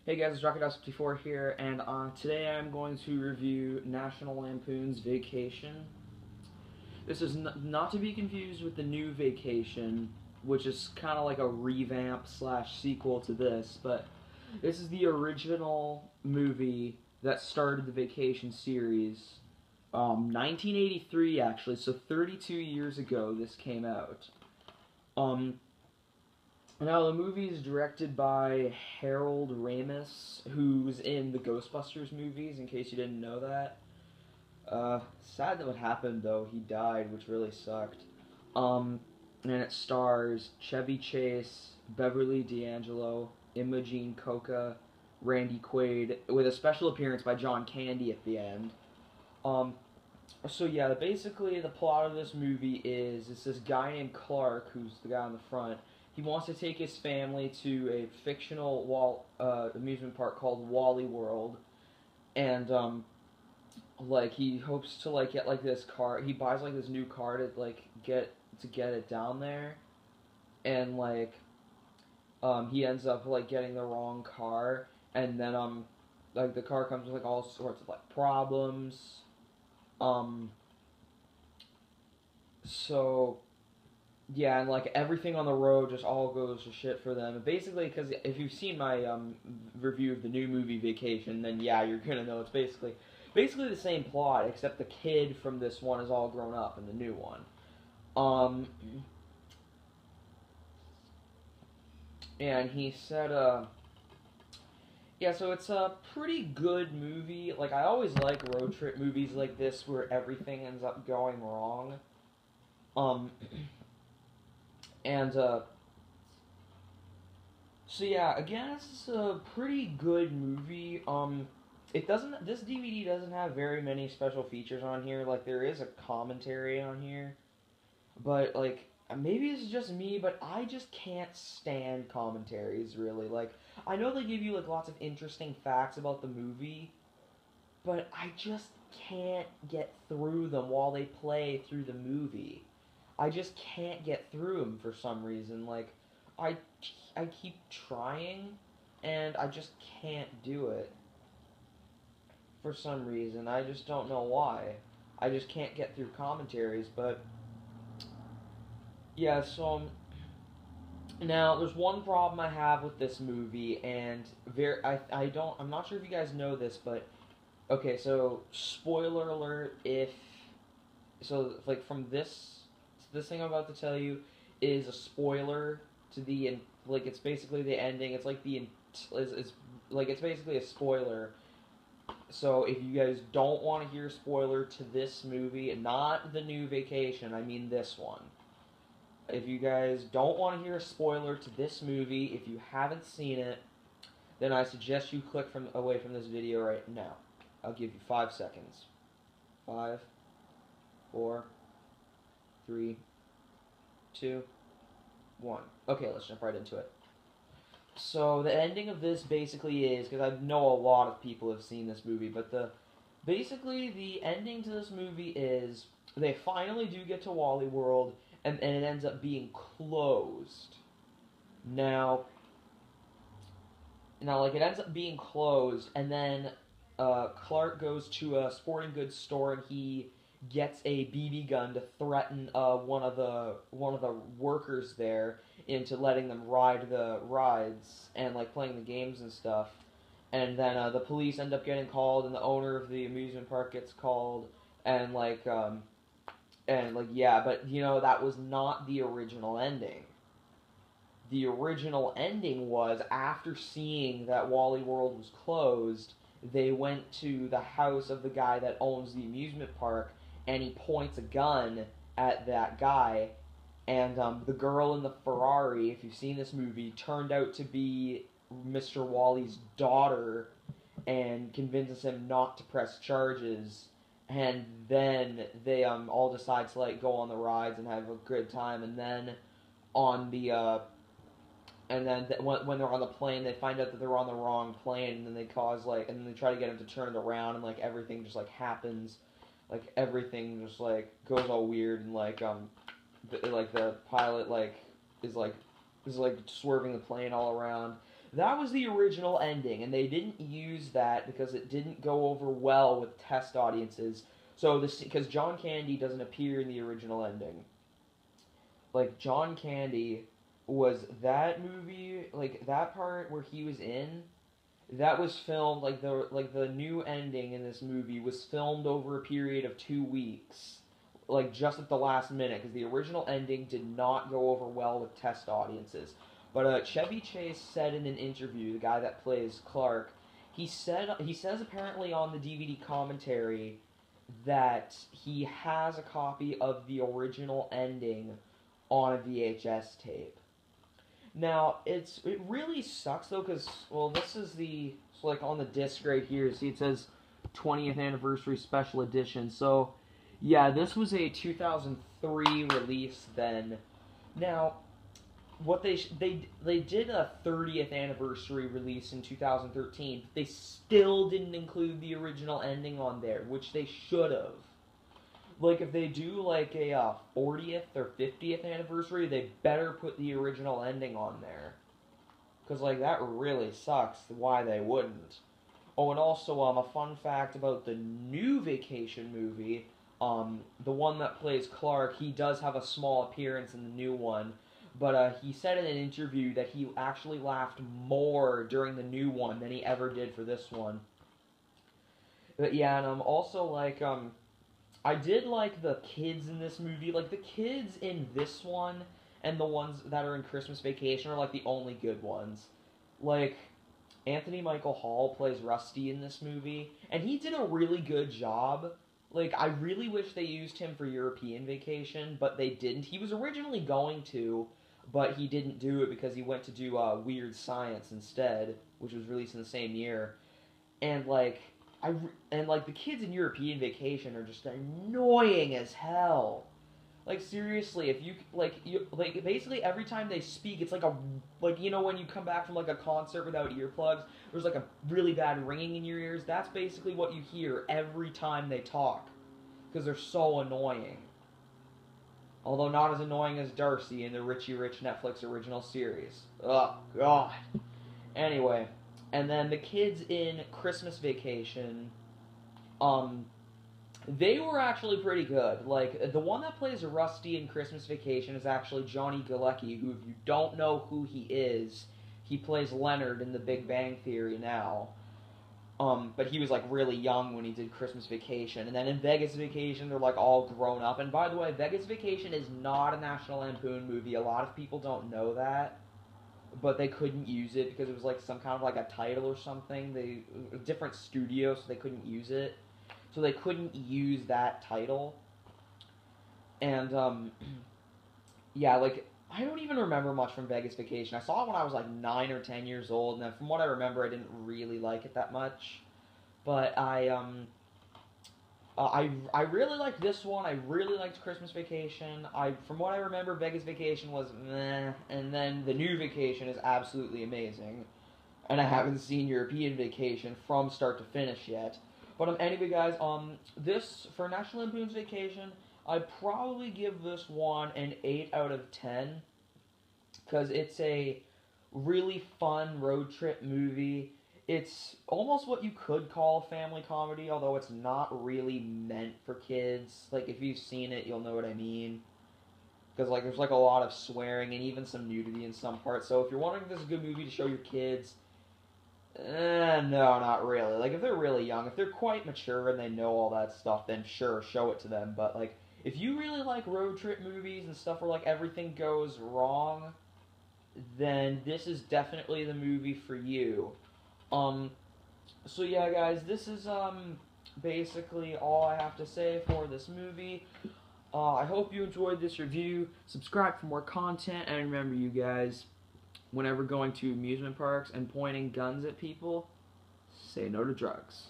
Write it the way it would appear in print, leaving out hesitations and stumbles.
Hey guys, it's Rocket54 here, and today I'm going to review National Lampoon's Vacation. This is not to be confused with the new Vacation, which is kind of like a revamp slash sequel to this, but this is the original movie that started the Vacation series. 1983 actually, so 32 years ago this came out. Um, Now, the movie is directed by Harold Ramis, who's in the Ghostbusters movies, in case you didn't know that. Sad that what happened, though. He died, which really sucked. And it stars Chevy Chase, Beverly D'Angelo, Imogene Coca, Randy Quaid, with a special appearance by John Candy at the end. Um, so yeah, basically the plot of this movie is it's this guy named Clark, who's the guy on the front. He wants to take his family to a fictional amusement park called Wally World, and like he hopes to like get like this car. He buys like this new car to like get it down there, and he ends up like getting the wrong car, and then like the car comes with like all sorts of like problems. Um, so yeah, and like everything on the road just all goes to shit for them. And basically, because if you've seen my review of the new movie Vacation, then yeah, you're gonna know it's basically the same plot, except the kid from this one is all grown up in the new one. Um, and he said, yeah, so it's a pretty good movie. Like I always like road trip movies like this where everything ends up going wrong. Um, and So yeah, again, it's a pretty good movie. It doesn't. This DVD doesn't have very many special features on here. Like there is a commentary on here, but like maybe it's just me, but I just can't stand commentaries. Really, like I know they give you like lots of interesting facts about the movie, but I just can't get through them while they play through the movie. I just can't get through them for some reason. Like, I, I keep trying, and I just can't do it for some reason. I just don't know why. I just can't get through commentaries, but yeah, now there's one problem I have with this movie, and I'm not sure if you guys know this, but okay, so spoiler alert if like from this thing I'm about to tell you is a spoiler to like it's basically the ending. It's like it's like it's basically a spoiler. So if you guys don't want to hear a spoiler to this movie, not the new Vacation, I mean this one. If you guys don't want to hear a spoiler to this movie, if you haven't seen it, then I suggest you click away from this video right now. I'll give you 5 seconds. 5, 4, 3, 2, 1. Okay, let's jump right into it. So the ending of this basically is, because I know a lot of people have seen this movie, but basically the ending to this movie is they finally do get to Wally World, and it ends up being closed. Now like it ends up being closed, and then Clark goes to a sporting goods store and he gets a BB gun to threaten one of the workers there into letting them ride the rides and like playing the games and stuff. And then the police end up getting called, and the owner of the amusement park gets called, and yeah, but that was not the original ending. The original ending was after seeing that Wally World was closed, they went to the house of the guy that owns the amusement park, and he points a gun at that guy, and the girl in the Ferrari, if you've seen this movie, turned out to be Mr. Wally's daughter, and convinces him not to press charges, and then they all decide to like go on the rides and have a good time, and then on the when they're on the plane, they find out that they're on the wrong plane, and then and then they try to get him to turn it around, and like everything just like happens, like everything just like goes all weird, and like the pilot like is like swerving the plane all around. That was the original ending, and they didn't use that because it didn't go over well with test audiences. So this because John Candy doesn't appear in the original ending. Like John Candy was that movie, like that part where he was in, that was filmed like the new ending in this movie was filmed over a period of 2 weeks, like just at the last minute because the original ending did not go over well with test audiences. But Chevy Chase said in an interview, the guy that plays Clark, he says apparently on the DVD commentary that he has a copy of the original ending on a VHS tape. Now it really sucks though because well this is the so like on the disc right here, see it says 20th anniversary special edition. So yeah, this was a 2003 release then. Now what they did a 30th anniversary release in 2013. They still didn't include the original ending on there, which they should have. Like if they do like a 40th or 50th anniversary, they better put the original ending on there. Cause like that really sucks. Why they wouldn't? Oh, and also a fun fact about the new Vacation movie. The one that plays Clark, he does have a small appearance in the new one. But he said in an interview that he actually laughed more during the new one than he ever did for this one. But yeah, and also like I did like the kids in this movie. Like the kids in this one and the ones that are in Christmas Vacation are like the only good ones. Like Anthony Michael Hall plays Rusty in this movie, and he did a really good job. Like I really wish they used him for European Vacation, but they didn't. He was originally going to, but he didn't do it because he went to do Weird Science instead, which was released in the same year. And like the kids in European Vacation are just annoying as hell. Like seriously, if you basically every time they speak, it's like when you come back from like a concert without earplugs, there's like a really bad ringing in your ears. That's basically what you hear every time they talk, because they're so annoying. Although not as annoying as Darcy in the Richie Rich Netflix original series. Oh, God. Anyway, and then the kids in Christmas Vacation, they were actually pretty good. Like, the one that plays Rusty in Christmas Vacation is actually Johnny Galecki, who, if you don't know who he is, he plays Leonard in The Big Bang Theory now. But he was like really young when he did Christmas Vacation. And then in Vegas Vacation, they're like all grown up. And by the way, Vegas Vacation is not a National Lampoon movie. A lot of people don't know that. But they couldn't use it because it was like some kind of like a title or something. A different studio, so they couldn't use it. So they couldn't use that title. And, yeah, like, I don't even remember much from Vegas Vacation. I saw it when I was like 9 or 10 years old, and then from what I remember, I didn't really like it that much. But I really liked this one. I really liked Christmas Vacation. From what I remember, Vegas Vacation was meh, and then the new Vacation is absolutely amazing. And I haven't seen European Vacation from start to finish yet. But anyway, guys, this for National Lampoon's Vacation, I'd probably give this one an 8 out of 10, because it's a really fun road trip movie. It's almost what you could call a family comedy, although it's not really meant for kids. Like, if you've seen it, you'll know what I mean. Because, like, there's, like, a lot of swearing and even some nudity in some parts. So if you're wondering if this is a good movie to show your kids, no, not really. Like, if they're really young, if they're quite mature and they know all that stuff, then sure, show it to them. But, like, if you really like road trip movies and stuff where, like, everything goes wrong, then this is definitely the movie for you. So yeah, guys, this is, basically all I have to say for this movie. I hope you enjoyed this review. Subscribe for more content, and remember, you guys, whenever going to amusement parks and pointing guns at people, say no to drugs.